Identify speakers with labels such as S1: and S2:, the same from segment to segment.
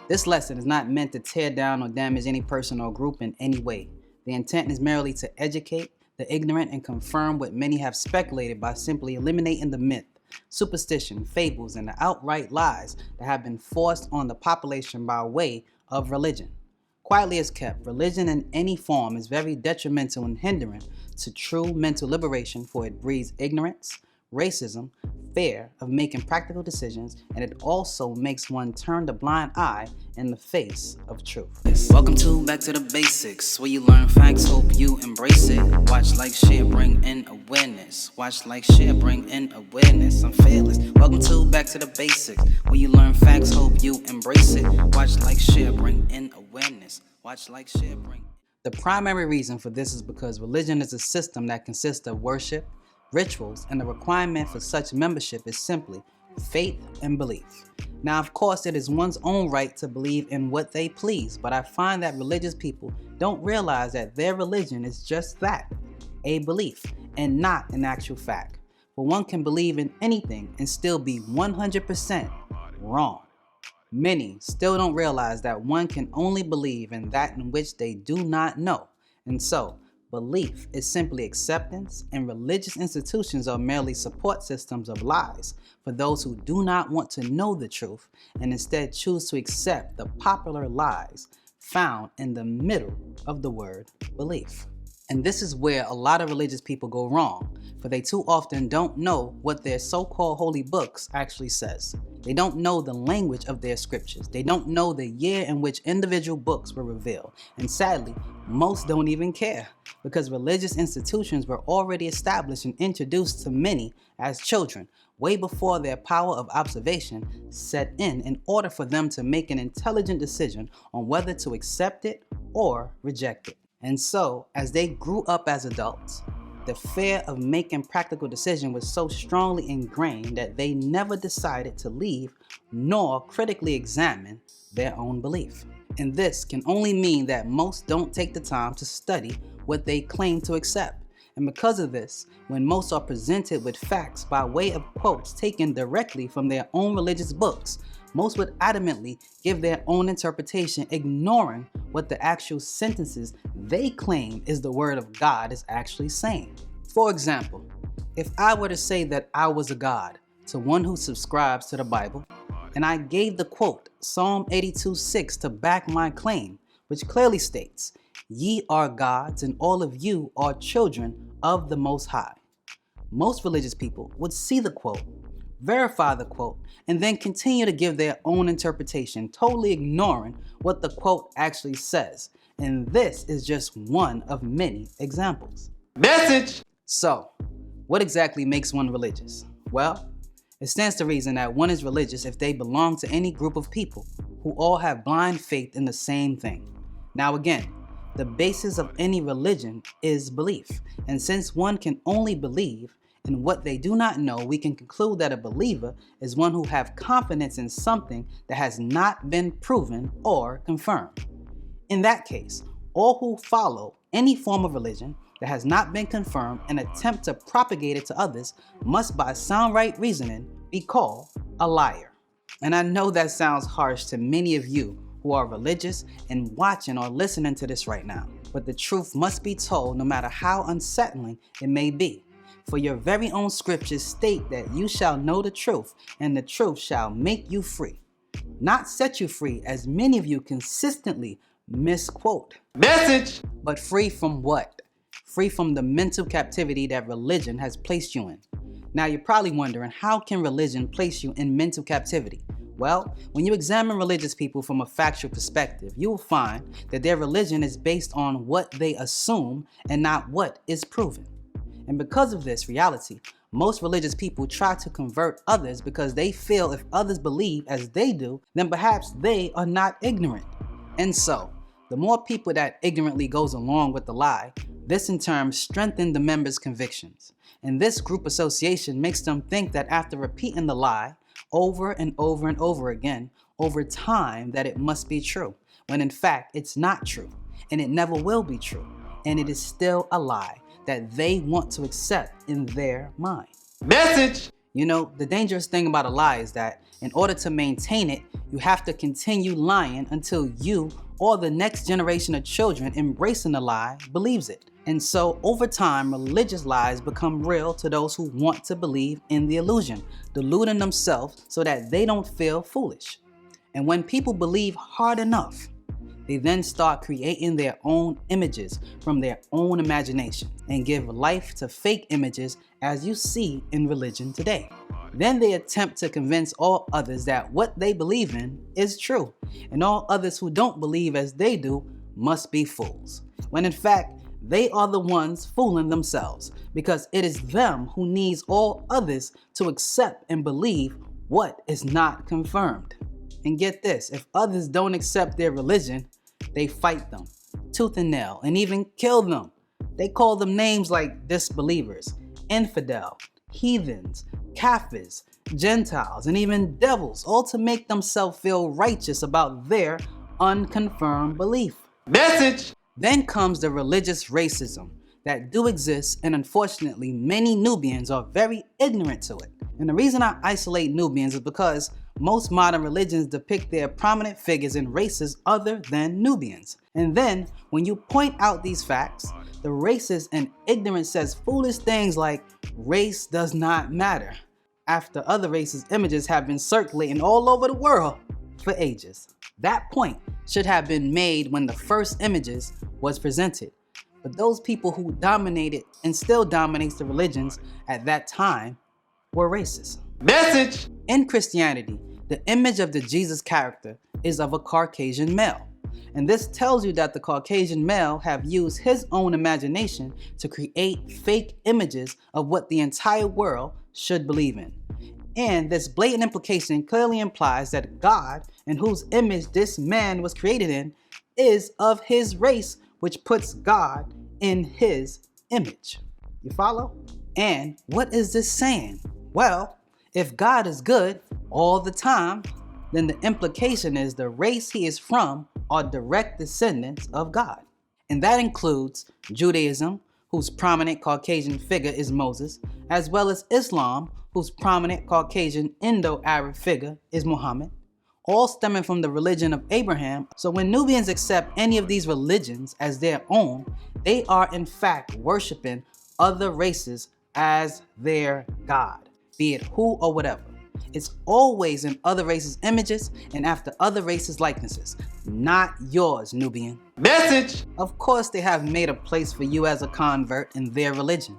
S1: This lesson is not meant to tear down or damage any person or group in any way. The intent is merely to educate the ignorant and confirm what many have speculated by simply eliminating the myth, superstition, fables, and the outright lies that have been forced on the population by way of religion. Quietly as kept, religion in any form is very detrimental and hindering to true mental liberation, for it breeds ignorance, racism, fear of making practical decisions, and it also makes one turn the blind eye in the face of truth. Welcome to Back to the Basics, where you learn facts, hope you embrace it. Watch, like, share, bring in awareness. Watch, like, share, bring in awareness. I'm fearless. Welcome to Back to the Basics, where you learn facts, hope you embrace it. Watch, like, share, bring in awareness. Watch, like, share, bring. The primary reason for this is because religion is a system that consists of worship, rituals, and the requirement for such membership is simply faith and belief. Now, of course, it is one's own right to believe in what they please, but I find that religious people don't realize that their religion is just that, a belief, and not an actual fact. For one can believe in anything and still be 100% wrong. Many still don't realize that one can only believe in that in which they do not know, and so belief is simply acceptance, and religious institutions are merely support systems of lies for those who do not want to know the truth and instead choose to accept the popular lies found in the middle of the word belief. And this is where a lot of religious people go wrong, for they too often don't know what their so-called holy books actually says. They don't know the language of their scriptures. They don't know the year in which individual books were revealed. And sadly, most don't even care, because religious institutions were already established and introduced to many as children, way before their power of observation set in order for them to make an intelligent decision on whether to accept it or reject it. And so, as they grew up as adults, the fear of making practical decisions was so strongly ingrained that they never decided to leave nor critically examine their own belief. And this can only mean that most don't take the time to study what they claim to accept. And because of this, when most are presented with facts by way of quotes taken directly from their own religious books, most would adamantly give their own interpretation, ignoring what the actual sentences they claim is the word of God is actually saying. For example, if I were to say that I was a God to one who subscribes to the Bible, and I gave the quote Psalm 82:6 to back my claim, which clearly states, "Ye are gods and all of you are children of the Most High," most religious people would see the quote, verify the quote, and then continue to give their own interpretation, totally ignoring what the quote actually says. And this is just one of many examples.
S2: Message!
S1: So, what exactly makes one religious? Well, it stands to reason that one is religious if they belong to any group of people who all have blind faith in the same thing. Now again, the basis of any religion is belief, and since one can only believe in what they do not know, we can conclude that a believer is one who has confidence in something that has not been proven or confirmed. In that case, all who follow any form of religion that has not been confirmed and attempt to propagate it to others must, by sound right reasoning, be called a liar. And I know that sounds harsh to many of you who are religious and watching or listening to this right now, but the truth must be told no matter how unsettling it may be. For your very own scriptures state that you shall know the truth, and the truth shall make you free. Not set you free, as many of you consistently misquote.
S2: Message!
S1: But free from what? Free from the mental captivity that religion has placed you in. Now you're probably wondering, how can religion place you in mental captivity? Well, when you examine religious people from a factual perspective, you will find that their religion is based on what they assume and not what is proven. And because of this reality, most religious people try to convert others because they feel if others believe as they do, then perhaps they are not ignorant. And so, the more people that ignorantly goes along with the lie, this in turn strengthens the members' convictions. And this group association makes them think that after repeating the lie over and over and over again, over time, that it must be true, when in fact it's not true, and it never will be true, and it is still a lie that they want to accept in their mind.
S2: Message!
S1: You know, the dangerous thing about a lie is that in order to maintain it, You have to continue lying until you or the next generation of children embracing the lie believes it. And so over time, religious lies become real to those who want to believe in the illusion, deluding themselves so that they don't feel foolish. And when people believe hard enough, they then start creating their own images from their own imagination and give life to fake images as you see in religion today. Then they attempt to convince all others that what they believe in is true, and all others who don't believe as they do must be fools, when in fact, they are the ones fooling themselves, because it is them who needs all others to accept and believe what is not confirmed. And get this, if others don't accept their religion, they fight them, tooth and nail, and even kill them. They call them names like disbelievers, infidel, heathens, Kafirs, Gentiles, and even devils, all to make themselves feel righteous about their unconfirmed belief.
S2: Message!
S1: Then comes the religious racism that do exist, and unfortunately many Nubians are very ignorant to it. And the reason I isolate Nubians is because most modern religions depict their prominent figures in races other than Nubians. And then, when you point out these facts, the racist and ignorant says foolish things like, race does not matter, after other races' images have been circulating all over the world for ages. That point should have been made when the first images was presented. But those people who dominated and still dominates the religions at that time were racist.
S2: Message!
S1: In Christianity, the image of the Jesus character is of a Caucasian male. And this tells you that the Caucasian male have used his own imagination to create fake images of what the entire world should believe in. And this blatant implication clearly implies that God, in whose image this man was created in, is of his race, which puts God in his image. You follow? And what is this saying? Well, if God is good all the time, then the implication is the race he is from are direct descendants of God. And that includes Judaism, whose prominent Caucasian figure is Moses, as well as Islam, whose prominent Caucasian Indo-Arab figure is Muhammad, all stemming from the religion of Abraham. So when Nubians accept any of these religions as their own, they are in fact worshiping other races as their God, be it who or whatever. It's always in other races' images and after other races' likenesses, not yours, Nubian.
S2: Message!
S1: Of course, they have made a place for you as a convert in their religion,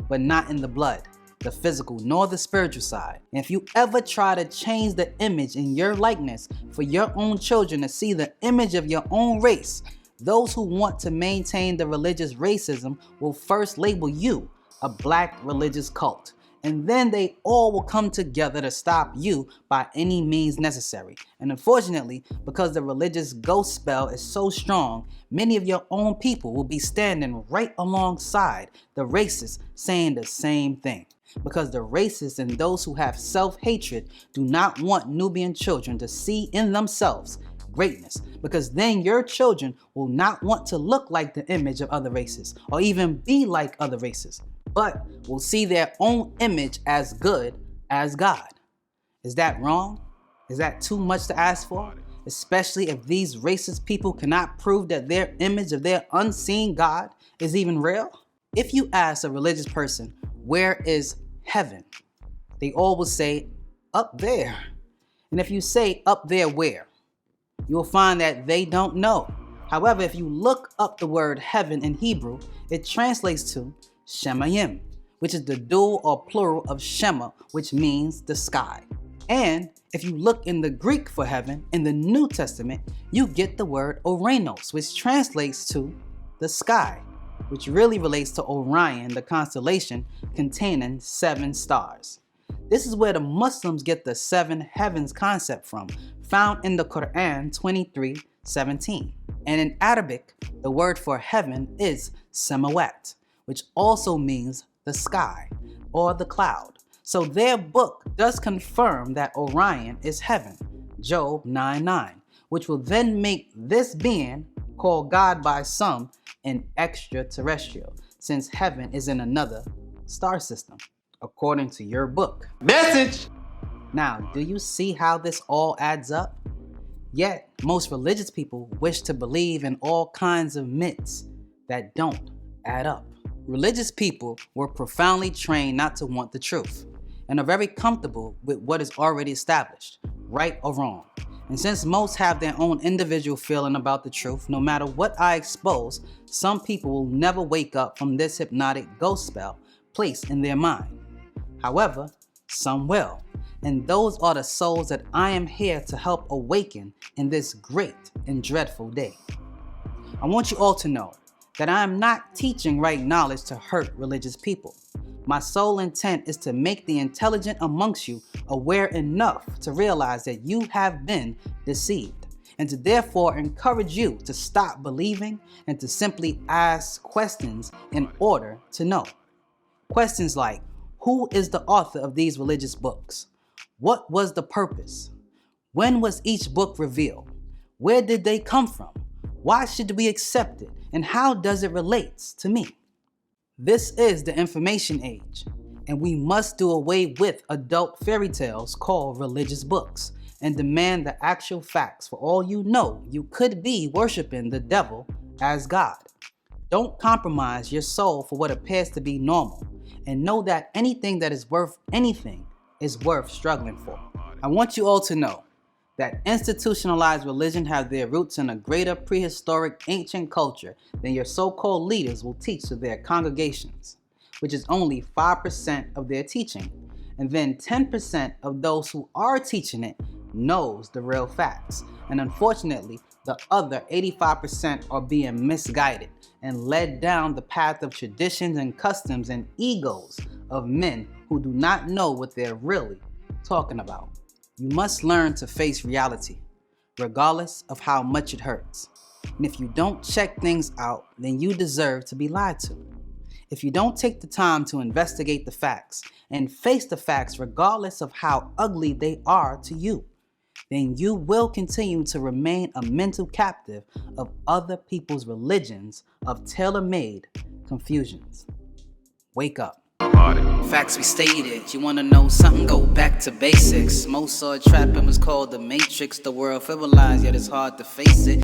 S1: but not in the blood, the physical, nor the spiritual side. And if you ever try to change the image in your likeness for your own children to see the image of your own race, those who want to maintain the religious racism will first label you a black religious cult. And then they all will come together to stop you by any means necessary. And unfortunately, because the religious ghost spell is so strong, many of your own people will be standing right alongside the racists saying the same thing. Because the racists and those who have self-hatred do not want Nubian children to see in themselves greatness, because then your children will not want to look like the image of other races or even be like other races, but will see their own image as good as God. Is that wrong? Is that too much to ask for? Especially if these racist people cannot prove that their image of their unseen God is even real? If you ask a religious person, where is heaven? They all will say, up there. And if you say, up there where? You'll find that they don't know. However, if you look up the word heaven in Hebrew, it translates to Shemayim, which is the dual or plural of Shema, which means the sky. And if you look in the Greek for heaven in the New Testament, you get the word Oranos, which translates to the sky, which really relates to Orion, the constellation containing 7 stars. This is where the Muslims get the 7 heavens concept from, found in the Quran 23:17. And in Arabic, the word for heaven is Samawat, which also means the sky or the cloud. So their book does confirm that Orion is heaven, Job 9:9, which will then make this being, called God by some, an extraterrestrial, since heaven is in another star system, according to your book.
S2: Message!
S1: Now, do you see how this all adds up? Yet, most religious people wish to believe in all kinds of myths that don't add up. Religious people were profoundly trained not to want the truth and are very comfortable with what is already established, right or wrong. And since most have their own individual feeling about the truth, no matter what I expose, some people will never wake up from this hypnotic ghost spell placed in their mind. However, some will. And those are the souls that I am here to help awaken in this great and dreadful day. I want you all to know that I am not teaching right knowledge to hurt religious people. My sole intent is to make the intelligent amongst you aware enough to realize that you have been deceived, and to therefore encourage you to stop believing and to simply ask questions in order to know. Questions like, who is the author of these religious books? What was the purpose? When was each book revealed? Where did they come from? Why should we accept it? And how does it relate to me? This is the information age, and we must do away with adult fairy tales called religious books and demand the actual facts. For all you know, you could be worshiping the devil as God. Don't compromise your soul for what appears to be normal, and know that anything that is worth anything is worth struggling for. I want you all to know that institutionalized religion have their roots in a greater prehistoric ancient culture than your so-called leaders will teach to their congregations, which is only 5% of their teaching. And then 10% of those who are teaching it knows the real facts. And unfortunately, the other 85% are being misguided and led down the path of traditions and customs and egos of men who do not know what they're really talking about. You must learn to face reality, regardless of how much it hurts. And if you don't check things out, then you deserve to be lied to. If you don't take the time to investigate the facts and face the facts regardless of how ugly they are to you, then you will continue to remain a mental captive of other people's religions of tailor-made confusions. Wake up. Facts we stated. You wanna know something? Go back to basics. Most saw a trap and was called the Matrix. The world frivolized, yet it's hard to face it.